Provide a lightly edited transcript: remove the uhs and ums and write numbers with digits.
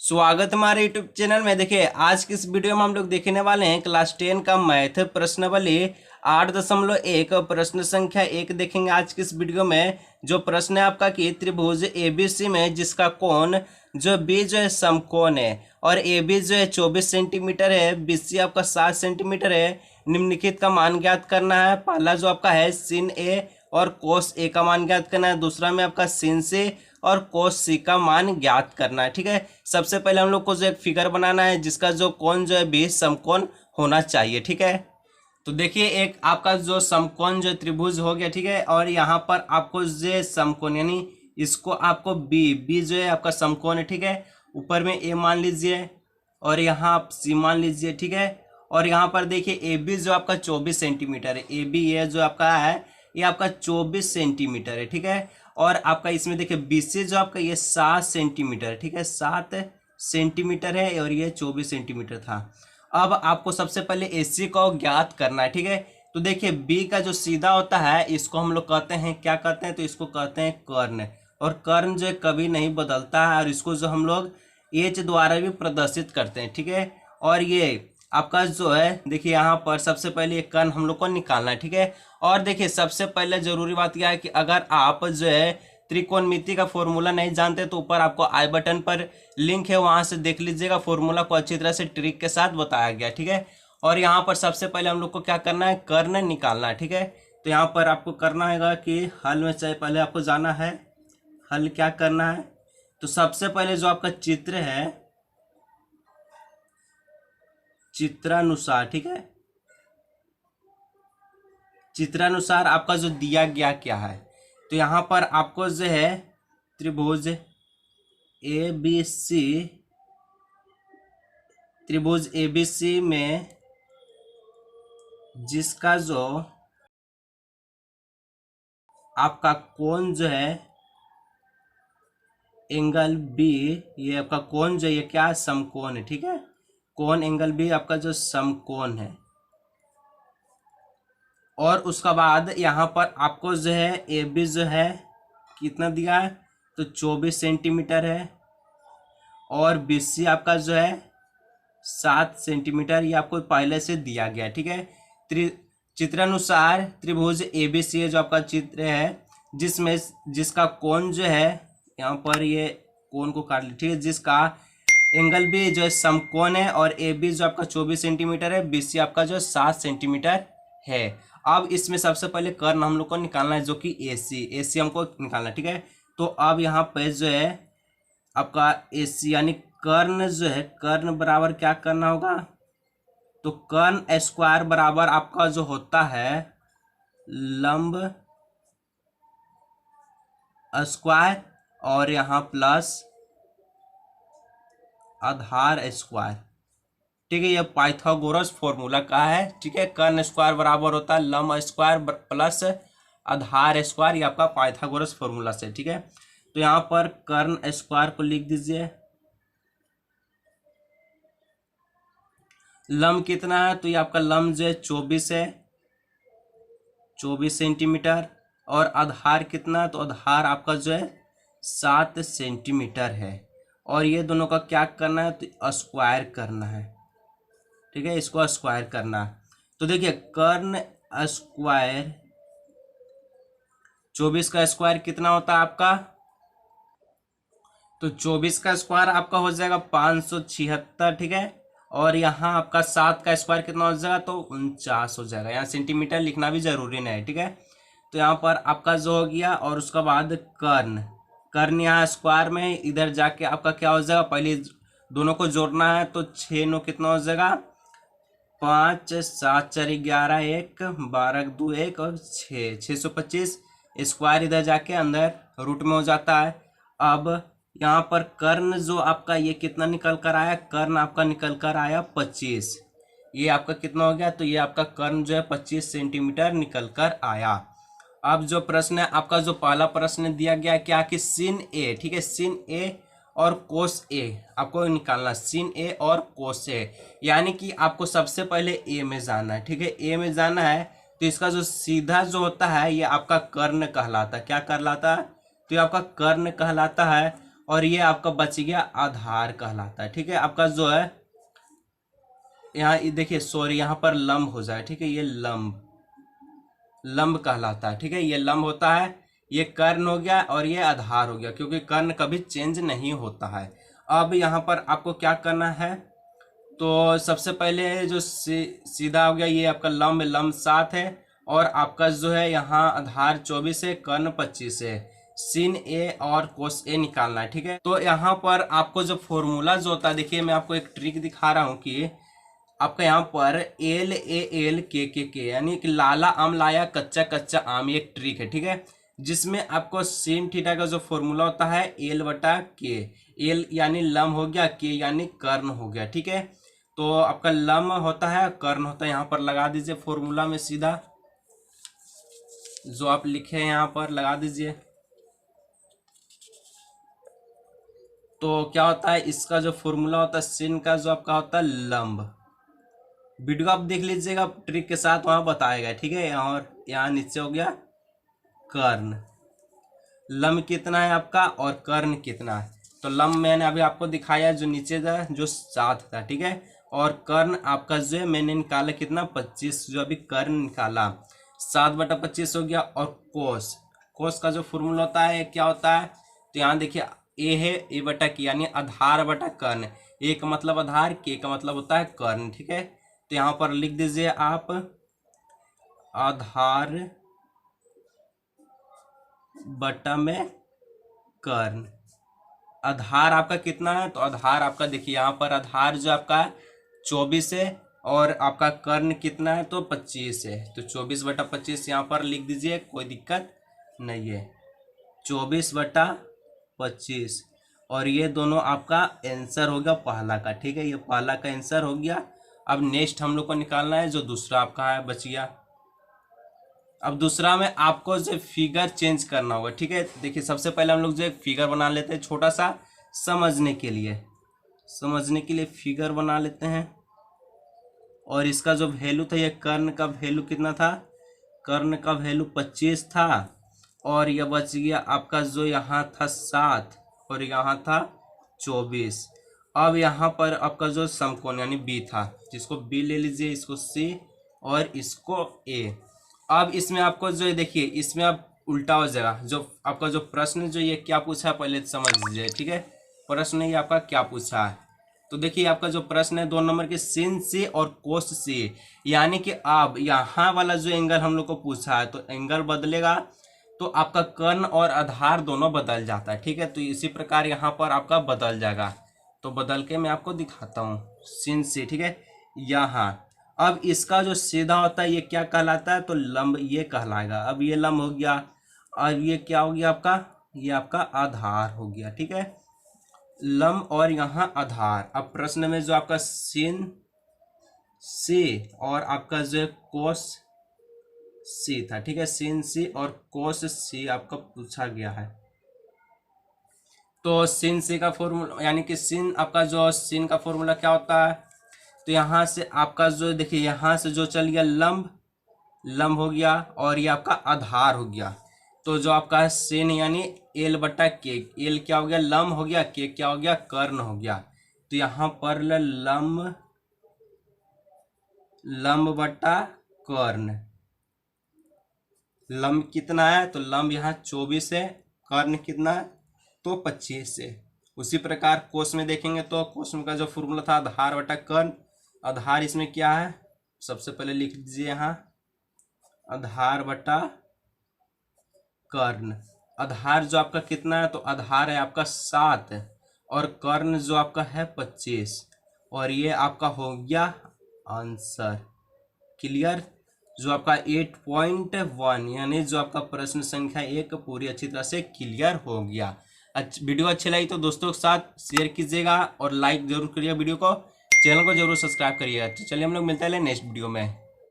स्वागत हमारे YouTube channel में। देखिए आज की इस वीडियो में हम लोग देखने वाले हैं क्लास 10 का मैथ प्रश्नावली 8.1 प्रश्न संख्या 1 देखेंगे आज की इस वीडियो में। जो प्रश्न है आपका कि त्रिभुज एबीसी में जिसका कोण जो बी जो है समकोण है और ए बी जो है 24 सेंटीमीटर है, बीसी आपका 7 सेंटीमीटर है। निम्नलिखित का मान ज्ञात करना है। पहला जो आपका है sin ए और कोस ए का मान ज्ञात करना है। दूसरा में आपका sin सी और कोस सी का मान ज्ञात करना है। ठीक है, सबसे पहले हम लोग को जो एक फिगर बनाना है जिसका जो कोण जो है बी समकोण होना चाहिए। ठीक है, तो देखिए एक आपका जो समकोण जो त्रिभुज हो गया। ठीक है, और यहाँ पर आपको जो समकोण यानी इसको आपको बी जो है आपका समकोण है। ठीक है, ऊपर में ए मान लीजिए और यहाँ आप सी मान लीजिए। ठीक है, और यहाँ पर देखिए ए बी जो आपका 24 सेंटीमीटर है। ए बी ये जो आपका है ये आपका 24 सेंटीमीटर है। ठीक है, और आपका इसमें देखिए बी सी जो आपका ये 7 सेंटीमीटर। ठीक है, 7 सेंटीमीटर है और ये 24 सेंटीमीटर था। अब आपको सबसे पहले ए सी को ज्ञात करना है। ठीक है, तो देखिए बी का जो सीधा होता है इसको हम लोग कहते हैं, क्या कहते हैं, तो इसको कहते हैं कर्ण। और कर्ण जो है कभी नहीं बदलता है और इसको जो हम लोग एच द्वारा भी प्रदर्शित करते हैं। ठीक है, और ये आपका जो है देखिए यहाँ पर सबसे पहले ये कर्ण हम लोग को निकालना है। ठीक है, और देखिए सबसे पहले जरूरी बात यह है कि अगर आप जो है त्रिकोणमिति का फॉर्मूला नहीं जानते तो ऊपर आपको आई बटन पर लिंक है, वहां से देख लीजिएगा। फॉर्मूला को अच्छी तरह से ट्रिक के साथ बताया गया। ठीक है, और यहाँ पर सबसे पहले हम लोग को क्या करना है, कर्ण निकालना है। ठीक है, तो यहाँ पर आपको करना है कि हल में चाहे पहले आपको जाना है, हल क्या करना है। तो सबसे पहले जो आपका चित्र है चित्रानुसार, ठीक है, चित्रानुसार आपका जो दिया गया क्या है, तो यहाँ पर आपको जो है त्रिभुज ए बी सी, त्रिभुज ए बी सी में जिसका जो आपका कोण जो है एंगल बी, ये आपका कोण जो ये क्या है, समकोण है। ठीक है, कोण एंगल बी आपका जो समकोण है। और उसका बाद यहाँ पर आपको जो है ए बी जो है कितना दिया है, तो 24 सेंटीमीटर है। और बी सी आपका जो है 7 सेंटीमीटर, ये आपको पहले से दिया गया। ठीक है, चित्रानुसार त्रिभुज ए बी सी जो आपका चित्र है जिसमें जिसका कोण जो है, यहाँ पर ये कोण को काट ली। ठीक है, जिसका एंगल भी जो है समकोण है और ए बी जो आपका 24 सेंटीमीटर है, बी सी आपका जो 7 सेंटीमीटर है। अब इसमें सबसे पहले कर्ण हम लोग को निकालना है जो कि ए सी हमको निकालना है। ठीक है, तो अब यहाँ पे जो है आपका ए सी यानी कर्ण जो है, कर्ण बराबर क्या करना होगा, तो कर्ण स्क्वायर बराबर आपका जो होता है लंब स्क्वायर और यहाँ प्लस आधार स्क्वायर। ठीक है, ये पाइथागोरस फॉर्मूला का है। ठीक है, कर्ण स्क्वायर बराबर होता है लंब स्क्वायर प्लस आधार स्क्वायर, ये आपका पाइथागोरस फॉर्मूला से। ठीक है, तो यहाँ पर कर्ण स्क्वायर को लिख दीजिए। लंब कितना है, तो ये आपका लंब जो है 24 है, 24 सेंटीमीटर। और आधार कितना, तो आधार आपका जो है 7 सेंटीमीटर है। और ये दोनों का क्या करना है, तो स्क्वायर करना है। ठीक है, इसको स्क्वायर करना है। तो देखिए कर्ण स्क्वायर 24 का स्क्वायर कितना होता है आपका, तो 24 का स्क्वायर आपका हो जाएगा 576। ठीक है, और यहाँ आपका 7 का स्क्वायर कितना हो जाएगा, तो 49 हो जाएगा। यहाँ सेंटीमीटर लिखना भी जरूरी नहीं है। ठीक है, तो यहाँ पर आपका जो हो गया। और उसका बाद कर्ण, कर्ण यहाँ स्क्वायर में इधर जाके आपका क्या हो जाएगा, पहले दोनों को जोड़ना है। तो 6 9 कितना हो जाएगा, 5 7 4 11 1 12 2 1 और 625 स्क्वायर इधर जाके अंदर रूट में हो जाता है। अब यहाँ पर कर्ण जो आपका ये कितना निकल कर आया, कर्ण आपका निकल कर आया 25। ये आपका कितना हो गया, तो ये आपका कर्ण जो है 25 सेंटीमीटर निकल कर आया। अब जो प्रश्न है आपका, जो पहला प्रश्न दिया गया क्या कि sin ए, ठीक है, sin ए और कोस ए आपको निकालना, sin ए और कोस ए, यानी कि आपको सबसे पहले ए में जाना है। ठीक है, ए में जाना है तो इसका जो सीधा जो होता है ये आपका कर्ण कहलाता है। क्या कहलाता है, तो ये आपका कर्ण कहलाता है। और ये आपका बच गया आधार कहलाता है। ठीक है, आपका जो है यहाँ देखिए, सॉरी यहाँ पर लंब हो जाए। ठीक है, ये लंब कहलाता है। ठीक है, ये लंब होता है, ये कर्ण हो गया और ये आधार हो गया, क्योंकि कर्ण कभी चेंज नहीं होता है। अब यहाँ पर आपको क्या करना है, तो सबसे पहले जो सीधा हो गया ये आपका लंब 7 है, और आपका जो है यहाँ आधार 24 है, कर्ण 25 है। sin ए और cos ए निकालना है। ठीक है, तो यहाँ पर आपको जो फॉर्मूला जो होता है, देखिए मैं आपको एक ट्रिक दिखा रहा हूँ कि आपका यहाँ पर एल ए एल के यानी कि लाला आम लाया कच्चा कच्चा आम, ये एक ट्रिक है। ठीक है, जिसमें आपको sin थीटा का जो फॉर्मूला होता है एल बटा के, एल यानी लंब हो गया, के यानी कर्ण हो गया। ठीक है, तो आपका लंब होता है, कर्ण होता है, यहाँ पर लगा दीजिए फॉर्मूला में सीधा जो आप लिखे हैं यहाँ पर लगा दीजिए। तो क्या होता है, इसका जो फॉर्मूला होता है sin का जो आपका होता है लंब, वीडियो आप देख लीजिएगा ट्रिक के साथ, वहां बताएगा। ठीक है, और यहाँ नीचे हो गया कर्ण, लंब कितना है आपका और कर्ण कितना है। तो लंब मैंने अभी आपको दिखाया जो नीचे था जो 7 था। ठीक है, और कर्ण आपका जो है मैंने निकाला कितना 25, जो अभी कर्ण निकाला 7/25 हो गया। और कोस का जो फॉर्मूला होता है क्या होता है, तो यहाँ देखिए ए है, ए बटा की यानी आधार बटा कर्ण, ए का मतलब आधार, के का मतलब होता है कर्ण। ठीक है, तो यहाँ पर लिख दीजिए आप आधार बटा में कर्ण। आधार आपका कितना है, तो आधार आपका देखिए यहाँ पर आधार जो आपका 24 है, और आपका कर्ण कितना है तो 25 है। तो 24/25 यहाँ पर लिख दीजिए, कोई दिक्कत नहीं है, 24/25। और ये दोनों आपका आंसर हो गया पहला का। ठीक है, ये पहला का आंसर हो गया। अब नेक्स्ट हम लोग को निकालना है जो दूसरा आपका है बच गया। अब दूसरा में आपको जो फिगर चेंज करना होगा। ठीक है, देखिए सबसे पहले हम लोग जो फिगर बना लेते हैं छोटा सा समझने के लिए फिगर बना लेते हैं। और इसका जो वैल्यू था, ये कर्ण का वैल्यू कितना था, कर्ण का वैल्यू 25 था, और यह बच गया आपका जो यहाँ था 7 और यहाँ था 24। अब यहाँ पर आपका जो समकोण यानी बी था, जिसको बी ले लीजिए, इसको सी और इसको ए। अब इसमें आपको जो देखिए, इसमें अब उल्टा हो जाएगा। जो आपका जो प्रश्न जो ये क्या पूछा है पहले समझ लीजिए। ठीक है, प्रश्न ये आपका क्या पूछा है, तो देखिए आपका जो प्रश्न है 2 नंबर के sin से और cos से, यानी कि अब यहाँ वाला जो एंगल हम लोग को पूछा है, तो एंगल बदलेगा तो आपका कर्ण और आधार दोनों बदल जाता है। ठीक है, तो इसी प्रकार यहाँ पर आपका बदल जाएगा। तो बदल के मैं आपको दिखाता हूँ sin से। ठीक है, यहाँ अब इसका जो सीधा होता है ये क्या कहलाता है, तो लंब ये कहलाएगा। अब ये लंब हो गया, अब ये क्या हो गया आपका, ये आपका आधार हो गया। ठीक है, लंब और यहाँ आधार। अब प्रश्न में जो आपका sin से और आपका जो cos से था। ठीक है, sin से और cos से आपका पूछा गया है। तो sin से का फॉर्मूला यानी कि sin आपका जो sin का फॉर्मूला क्या होता है, तो यहाँ से आपका जो देखिए यहाँ से जो चल गया लंब हो गया, और ये आपका आधार हो गया। तो जो आपका है sin यानी एल बटा के, एल क्या हो गया लंब हो गया, के क्या हो गया कर्ण हो गया। तो यहाँ पर लंब बटा कर्ण, लंब कितना है, तो लंब यहाँ 24 है, कर्ण कितना है तो 25 है। उसी प्रकार कोस में देखेंगे तो कोस में का जो फॉर्मूला था आधार बटा कर्ण। आधार इसमें क्या है, सबसे पहले लिख दीजिए यहाँ आधार बटा कर्ण। आधार जो आपका कितना है, तो आधार है आपका 7 और कर्ण जो आपका है 25, और ये आपका हो गया आंसर। क्लियर, जो आपका 8.1 यानी जो आपका प्रश्न संख्या 1 पूरी अच्छी तरह से क्लियर हो गया। वीडियो अच्छी लगी तो दोस्तों के साथ शेयर कीजिएगा और लाइक जरूर करिएगा वीडियो को, चैनल को जरूर सब्सक्राइब करिएगा। तो चलिए हम लोग मिलते हैं नेक्स्ट वीडियो में।